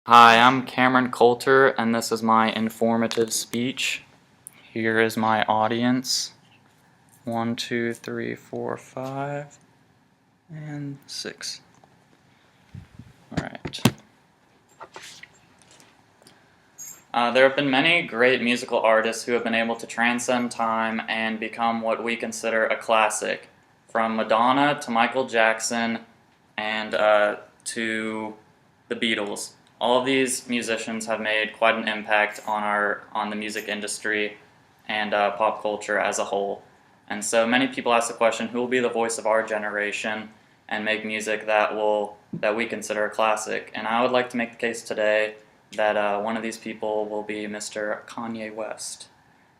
Hi, I'm Cameron Coulter, and this is my informative speech. Here is my audience. 1, 2, 3, 4, 5, and 6. Alright. There have been many great musical artists who have been able to transcend time and become what we consider a classic, from Madonna to Michael Jackson and to the Beatles. All of these musicians have made quite an impact on the music industry and pop culture as a whole. And so many people ask the question, who will be the voice of our generation and make music that we consider a classic? And I would like to make the case today that one of these people will be Mr. Kanye West.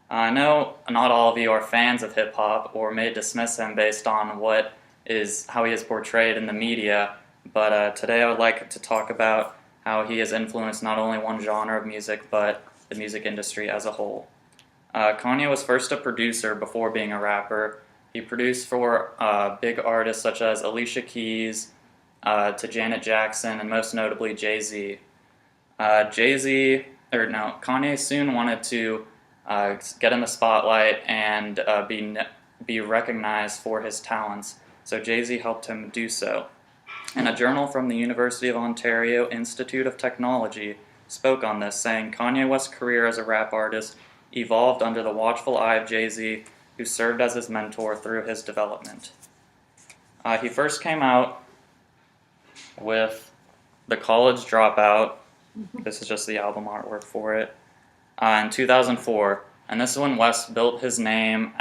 I know not all of you are fans of hip-hop or may dismiss him based on how he is portrayed in the media, but today I would like to talk about how he has influenced not only one genre of music, but the music industry as a whole. Kanye was first a producer before being a rapper. He produced for big artists such as Alicia Keys, to Janet Jackson, and most notably Jay-Z. Kanye soon wanted to get in the spotlight and be recognized for his talents, so Jay-Z helped him do so. And a journal from the University of Ontario Institute of Technology spoke on this, saying Kanye West's career as a rap artist evolved under the watchful eye of Jay-Z, who served as his mentor through his development. He first came out with The College Dropout. This is just the album artwork for it. In 2004, and this is when West built his name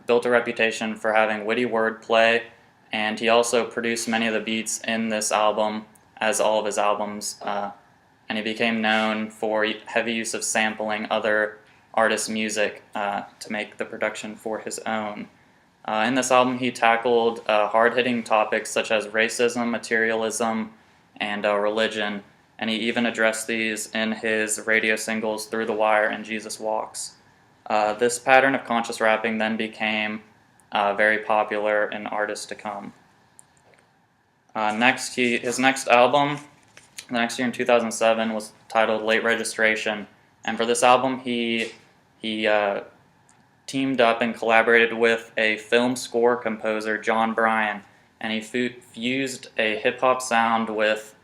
built a reputation for having witty wordplay, and he also produced many of the beats in this album, as all of his albums, and he became known for heavy use of sampling other artists' music to make the production for his own. In this album, he tackled hard-hitting topics such as racism, materialism, and religion, and he even addressed these in his radio singles Through the Wire and Jesus Walks. This pattern of conscious rapping then became very popular in artists to come. His next album, the next year in 2007, was titled Late Registration, and for this album he teamed up and collaborated with a film score composer, John Bryan, and he fused a hip-hop sound with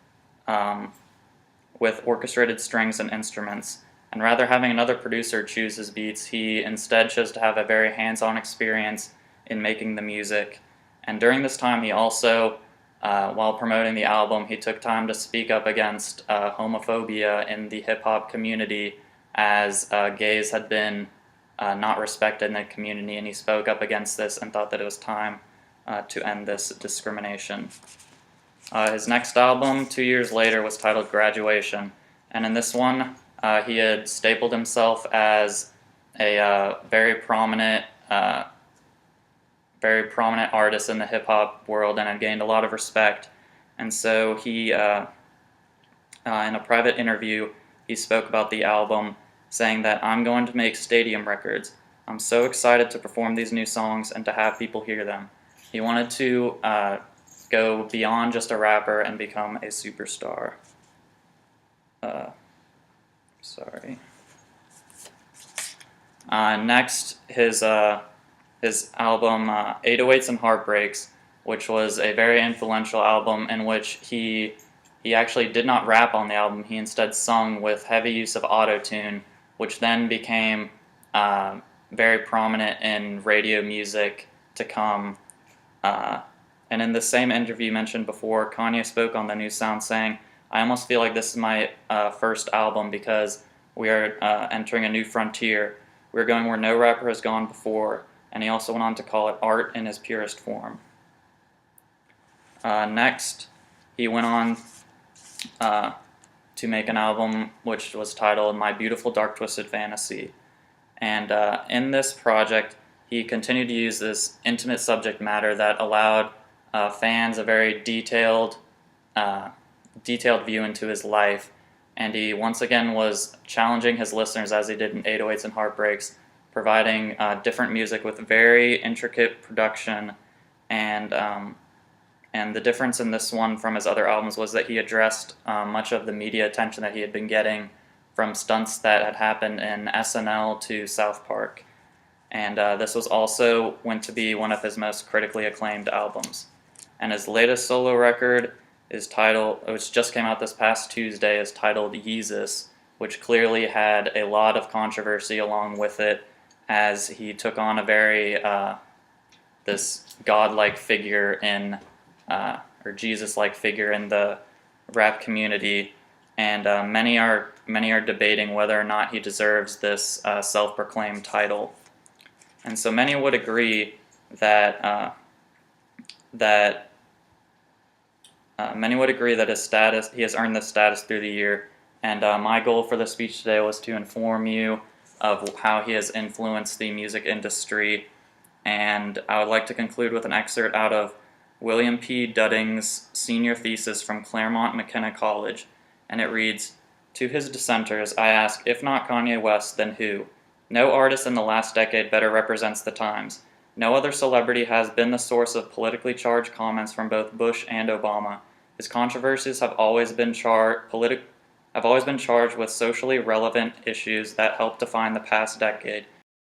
orchestrated strings and instruments. And rather having another producer choose his beats, he instead chose to have a very hands-on experience in making the music. And during this time, he also, while promoting the album, he took time to speak up against homophobia in the hip-hop community, as gays had been not respected in the community, and he spoke up against this and thought that it was time to end this discrimination. His next album, 2 years later, was titled Graduation, and in this one, he had stapled himself as a very prominent artist in the hip-hop world and had gained a lot of respect. And so he, in a private interview, he spoke about the album, saying that, "I'm going to make stadium records. I'm so excited to perform these new songs and to have people hear them." He wanted to go beyond just a rapper and become a superstar. Next, his album 808s and Heartbreaks, which was a very influential album in which he actually did not rap on the album. He instead sung with heavy use of auto-tune, which then became very prominent in radio music to come. And in the same interview mentioned before, Kanye spoke on the new sound, saying, "I almost feel like this is my first album because we are entering a new frontier. We're going where no rapper has gone before." And he also went on to call it art in its purest form. Next, he went on to make an album which was titled My Beautiful Dark Twisted Fantasy. And in this project, he continued to use this intimate subject matter that allowed fans a very detailed view into his life, and he once again was challenging his listeners, as he did in 808s and Heartbreaks, providing different music with very intricate production and And the difference in this one from his other albums was that he addressed much of the media attention that he had been getting from stunts that had happened in SNL to South Park. And this was also went to be one of his most critically acclaimed albums. And his latest solo record is titled, which just came out this past Tuesday, is titled Yeezus, which clearly had a lot of controversy along with it, as he took on a very this godlike figure in or Jesus-like figure in the rap community, and many are debating whether or not he deserves this self-proclaimed title. And so many would agree that his status, he has earned this status through the year. And my goal for the speech today was to inform you of how he has influenced the music industry. And I would like to conclude with an excerpt out of William P. Dudding's senior thesis from Claremont McKenna College. And it reads, "To his dissenters, I ask, if not Kanye West, then who? No artist in the last decade better represents the times. No other celebrity has been the source of politically charged comments from both Bush and Obama. His controversies have always been charged with socially relevant issues that help define the past decade.